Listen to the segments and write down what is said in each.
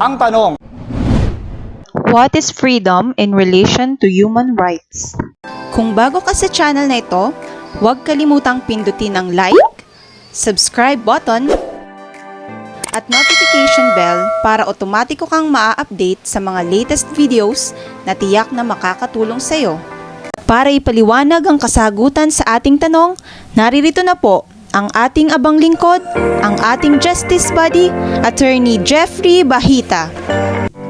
Ang tanong, What is freedom in relation to human rights? Kung bago ka sa channel na ito, huwag kalimutang pindutin ang like, subscribe button, at notification bell para otomatiko kang maa-update sa mga latest videos na tiyak na makakatulong sa iyo. Para ipaliwanag ang kasagutan sa ating tanong, naririto na po ang ating abang lingkod, ang ating Justice Buddy, Attorney Jeffrey Bahita.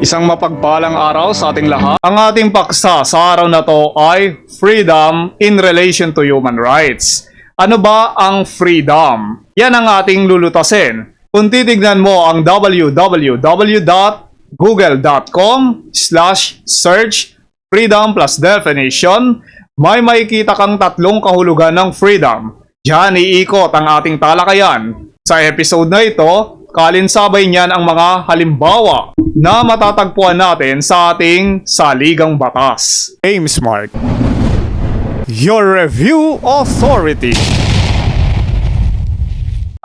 isang mapagpalang araw sa ating lahat. Ang ating paksa sa araw na to ay freedom in relation to human rights. Ano ba ang freedom? Yan ang ating lulutasin. Kung titignan mo ang www.google.com/search freedom plus definition, may makikita kang tatlong kahulugan ng freedom. Diyan iikot ang ating talakayan. Sa episode na ito, kalinsabay niyan ang mga halimbawa na matatagpuan natin sa ating saligang batas. Ames Mark, your review authority.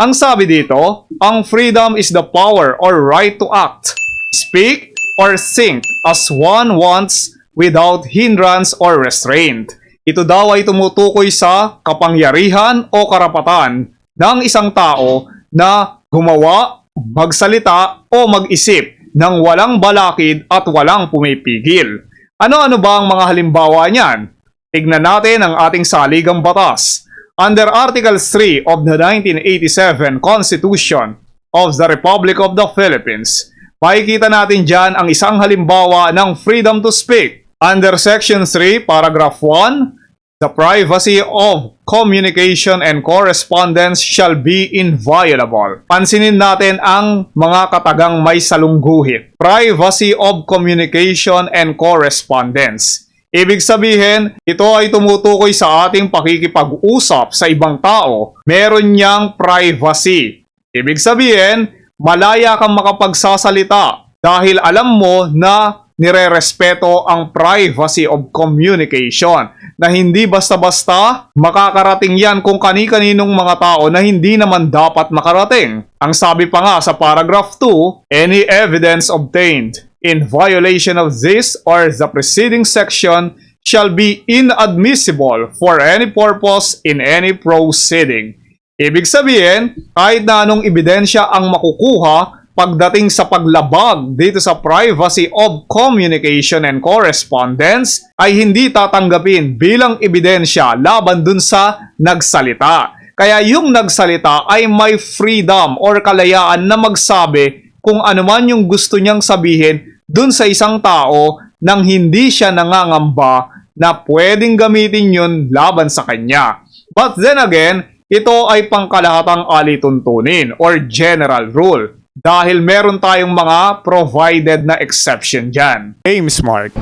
Ang sabi dito, ang freedom is the power or right to act, speak, or think as one wants without hindrance or restraint. Ito daw ay tumutukoy sa kapangyarihan o karapatan ng isang tao na gumawa, magsalita o mag-isip ng walang balakid at walang pumipigil. Ano-ano ba ang mga halimbawa niyan? Tignan natin ang ating saligang batas. Under Article 3 of the 1987 Constitution of the Republic of the Philippines, makikita natin dyan ang isang halimbawa ng freedom to speak. Under Section 3, Paragraph 1, the privacy of communication and correspondence shall be inviolable. Pansinin natin ang mga katagang may salungguhit. Privacy of communication and correspondence. Ibig sabihin, ito ay tumutukoy sa ating pakikipag-usap sa ibang tao. Meron niyang privacy. Ibig sabihin, malaya kang makapagsasalita dahil alam mo na nirerespeto ang privacy of communication, na hindi basta-basta makakarating yan kung kani-kaninong mga tao na hindi naman dapat makarating. Ang sabi pa nga sa paragraph 2, any evidence obtained in violation of this or the preceding section shall be inadmissible for any purpose in any proceeding. Ibig sabihin, kahit na anong ebidensya ang makukuha pagdating sa paglabag dito sa privacy of communication and correspondence ay hindi tatanggapin bilang ebidensya laban dun sa nagsalita. Kaya yung nagsalita ay may freedom or kalayaan na magsabi kung ano man yung gusto niyang sabihin dun sa isang tao nang hindi siya nangangamba na pwedeng gamitin yun laban sa kanya. But then again, ito ay pangkalahatang alituntunin or general rule. Dahil meron tayong mga provided na exception dyan. Ames Mark,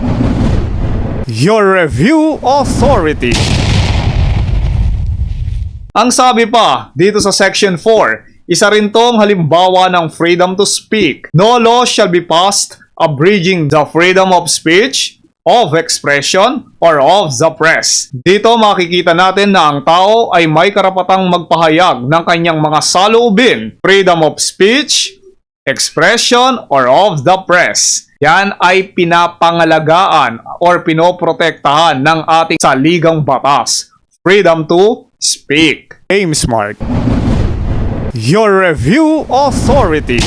your review authority. Ang sabi pa dito sa Section 4, isa rin tong halimbawa ng freedom to speak. No law shall be passed abridging the freedom of speech, of expression, or of the press. Dito makikita natin na ang tao ay may karapatang magpahayag ng kanyang mga saloobin, freedom of speech, expression, or of the press. Yan ay pinapangalagaan or pinoprotektahan ng ating saligang batas. Freedom to speak. Ames Mark, your review authority.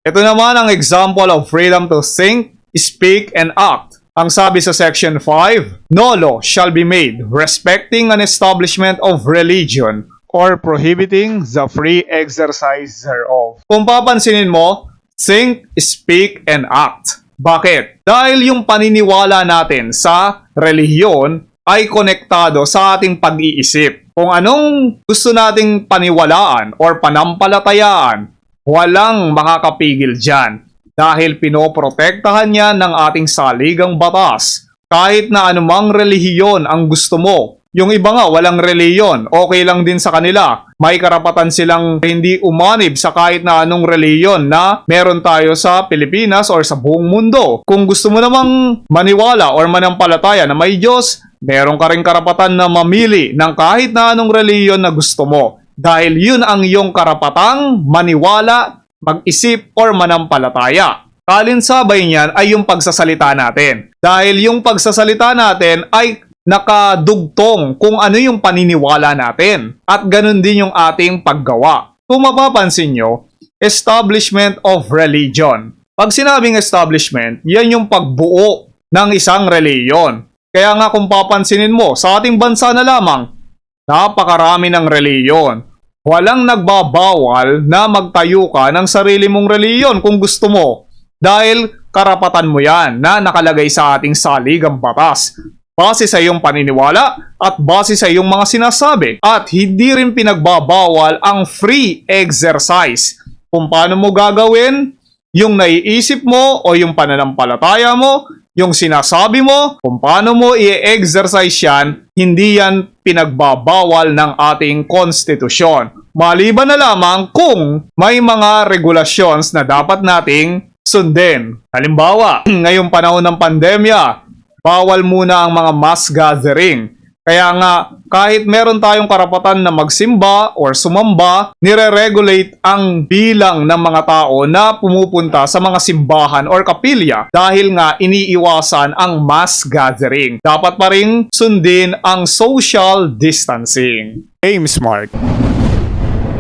Ito naman ang example of freedom to think, speak, and act. Ang sabi sa Section 5, no law shall be made respecting an establishment of religion or prohibiting the free exercise thereof. Kung papansinin mo, think, speak, and act. Bakit? Dahil yung paniniwala natin sa relihiyon ay konektado sa ating pag-iisip. Kung anong gusto nating paniwalaan or panampalatayaan, walang makakapigil dyan dahil pinoprotektahan niya ng ating saligang batas. Kahit na anumang relihiyon ang gusto mo, yung iba nga walang relihiyon, okay lang din sa kanila. May karapatan silang hindi umanib sa kahit na anong relihiyon na meron tayo sa Pilipinas or sa buong mundo. Kung gusto mo namang maniwala or manampalataya na may Diyos, meron ka rin karapatan na mamili ng kahit na anong relihiyon na gusto mo. Dahil yun ang iyong karapatang maniwala, mag-isip or manampalataya. Kalinsabay niyan ay yung pagsasalita natin. Dahil yung pagsasalita natin ay nakadugtong kung ano yung paniniwala natin. At ganun din yung ating paggawa. Kung mapapansin nyo, establishment of religion. Pag sinabing establishment, yan yung pagbuo ng isang reliyon. Kaya nga kung papansinin mo, sa ating bansa na lamang, napakarami ng reliyon. Walang nagbabawal na magtayo ka ng sarili mong reliyon kung gusto mo. Dahil karapatan mo yan na nakalagay sa ating saligang batas. Base sa iyong paniniwala at base sa iyong mga sinasabi. At hindi rin pinagbabawal ang free exercise. Kung paano mo gagawin, yung naiisip mo o yung pananampalataya mo, yung sinasabi mo, kung paano mo i-exercise yan, hindi yan pinagbabawal ng ating konstitusyon. Maliban na lamang kung may mga regulations na dapat nating sundin. Halimbawa, ngayong panahon ng pandemya, bawal muna ang mga mass gathering. Kaya nga, kahit meron tayong karapatan na magsimba or sumamba, nire-regulate ang bilang ng mga tao na pumupunta sa mga simbahan or kapilya dahil nga iniiwasan ang mass gathering. Dapat pa rin sundin ang social distancing. Ames Mark.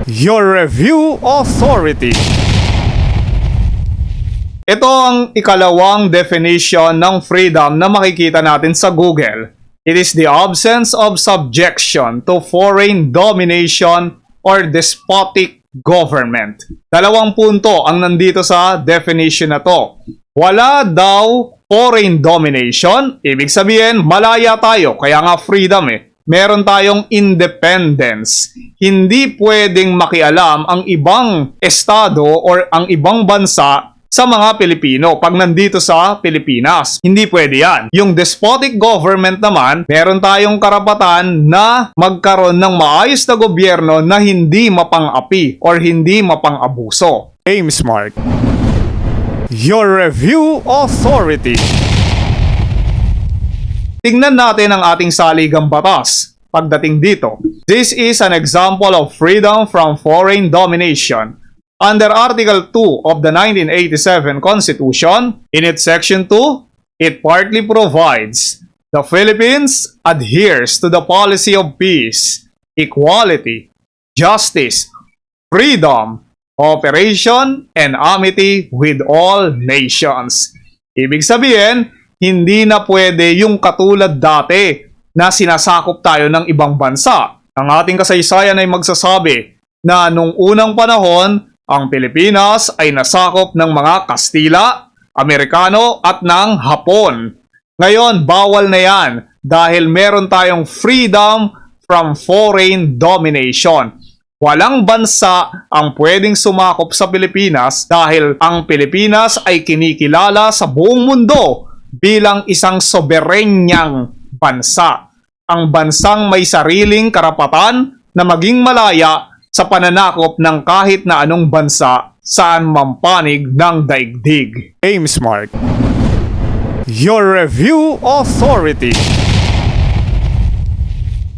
Your Review Authority. Ito ang ikalawang definition ng freedom na makikita natin sa Google. It is the absence of subjection to foreign domination or despotic government. Dalawang punto ang nandito sa definition na to. Wala daw foreign domination, ibig sabihin malaya tayo, kaya nga freedom Meron tayong independence. Hindi pwedeng makialam ang ibang estado or ang ibang bansa sa mga Pilipino pag nandito sa Pilipinas. Hindi pwede yan. Yung despotic government naman, meron tayong karapatan na magkaroon ng maayos na gobyerno na hindi mapang-api or hindi mapang-abuso. Ames Mark. Your Review Authority. Tingnan natin ang ating saligang batas. Pagdating dito, this is an example of freedom from foreign domination. Under Article 2 of the 1987 Constitution, in its Section 2, it partly provides the Philippines adheres to the policy of peace, equality, justice, freedom, cooperation, and amity with all nations. Ibig sabihin, hindi na pwede yung katulad dati na sinasakop tayo ng ibang bansa. Ang ating kasaysayan ay magsasabi na nung unang panahon, ang Pilipinas ay nasakop ng mga Kastila, Amerikano at ng Hapon. Ngayon, bawal na yan dahil meron tayong freedom from foreign domination. Walang bansa ang pwedeng sumakop sa Pilipinas dahil ang Pilipinas ay kinikilala sa buong mundo bilang isang soberenyang bansa. Ang bansang may sariling karapatan na maging malaya sa pananakop ng kahit na anong bansa saan mampanig ng daigdig. Ames Mark. Your Review Authority.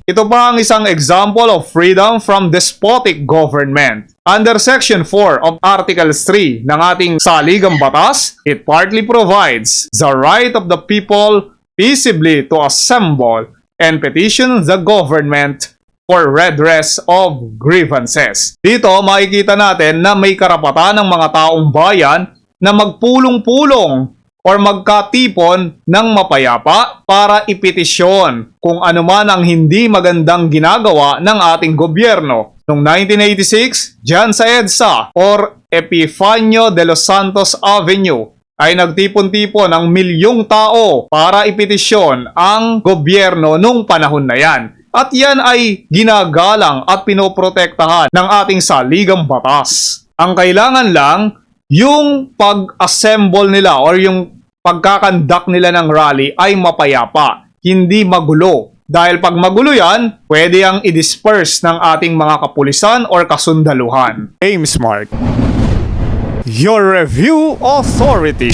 Ito pa ang isang example of freedom from despotic government. Under Section 4 of Article 3 ng ating saligang batas, it partly provides the right of the people peaceably to assemble and petition the government for redress of grievances. Dito makikita natin na may karapatan ng mga taong bayan na magpulong-pulong or magkatipon ng mapayapa para ipetisyon kung anuman ang hindi magandang ginagawa ng ating gobyerno. Noong 1986, dyan sa EDSA or Epifanio de los Santos Avenue, ay nagtipon-tipon ng milyong tao para ipetisyon ang gobyerno nung panahon na yan. At yan ay ginagalang at pinoprotektahan ng ating saligang batas. Ang kailangan lang, yung pag-assemble nila or yung pagkakandak nila ng rally ay mapayapa, hindi magulo. Dahil pag magulo yan, pwede ang i-disperse ng ating mga kapulisan or kasundaluhan. Ames Mark. Your Review Authority.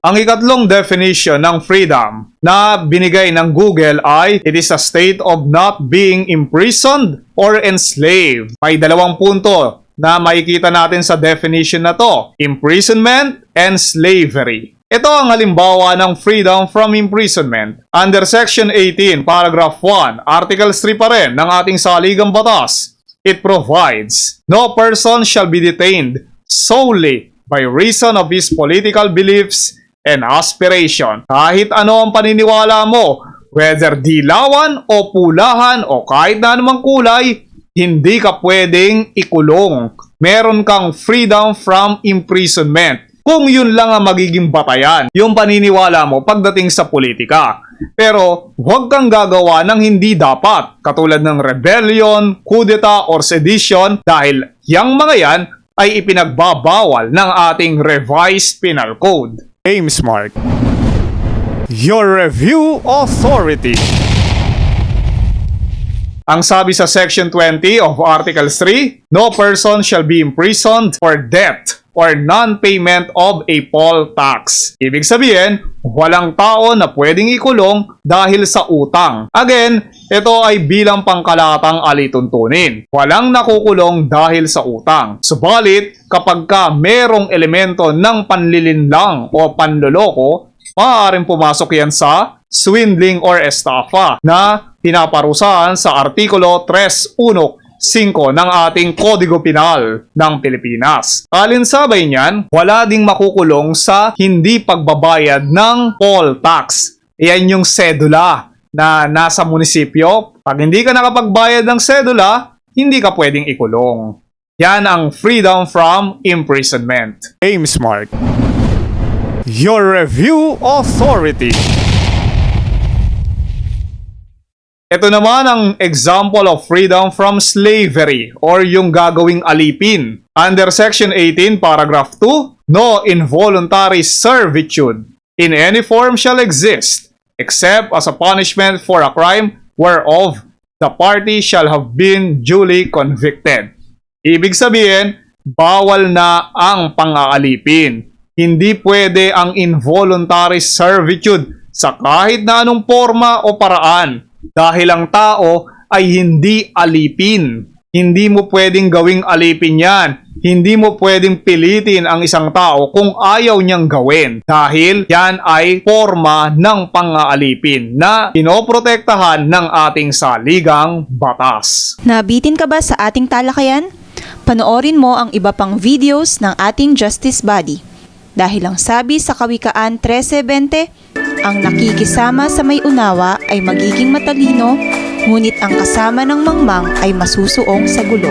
Ang ikatlong definition ng freedom na binigay ng Google ay it is a state of not being imprisoned or enslaved. May dalawang punto na makikita natin sa definition na to, imprisonment and slavery. Ito ang halimbawa ng freedom from imprisonment. Under Section 18, Paragraph 1, Article 3 pa rin ng ating saligang batas, it provides, no person shall be detained solely by reason of his political beliefs and aspiration. Kahit ano ang paniniwala mo, whether dilawan o pulahan o kahit na anumang kulay, hindi ka pwedeng ikulong. Meron kang freedom from imprisonment. Kung yun lang ang magiging batayan, yung paniniwala mo pagdating sa politika. Pero huwag kang gagawa ng hindi dapat, katulad ng rebellion, kudeta, or sedition dahil yang mga yan ay ipinagbabawal ng ating revised penal code. James Mark, your review authority. Ang sabi sa Section 20 of Article 3, no person shall be imprisoned for debt or non-payment of a poll tax. Ibig sabihin, walang tao na pwedeng ikulong dahil sa utang. Again, ito ay bilang pangkalatang alituntunin. Walang nakukulong dahil sa utang. Subalit, kapag ka merong elemento ng panlilinlang o panloloko, maaaring pumasok yan sa swindling or estafa na pinaparusahan sa Artikulo 315 ng ating Kodigo Penal ng Pilipinas. Alinsabay niyan, wala ding makukulong sa hindi pagbabayad ng poll tax. Iyan yung sedula na nasa munisipyo. Pag hindi ka nakapagbayad ng sedula, hindi ka pwedeng ikulong. Yan ang freedom from imprisonment. James Mark, your review authority. Ito naman ang example of freedom from slavery or yung gagawing alipin. Under Section 18, Paragraph 2, no involuntary servitude in any form shall exist except as a punishment for a crime whereof the party shall have been duly convicted. Ibig sabihin, bawal na ang pang-aalipin. Hindi pwede ang involuntary servitude sa kahit na anong forma o paraan. Dahil ang tao ay hindi alipin. Hindi mo pwedeng gawing alipin yan. Hindi mo pwedeng pilitin ang isang tao kung ayaw niyang gawin. Dahil yan ay forma ng pang-aalipin na pinoprotektahan ng ating saligang batas. Nabitin ka ba sa ating talakayan? Panoorin mo ang iba pang videos ng ating Justice Body. Dahil ang sabi sa Kawikaan 13:20, ang nakikisama sa may unawa ay magiging matalino, ngunit ang kasama ng mangmang ay masusuong sa gulo.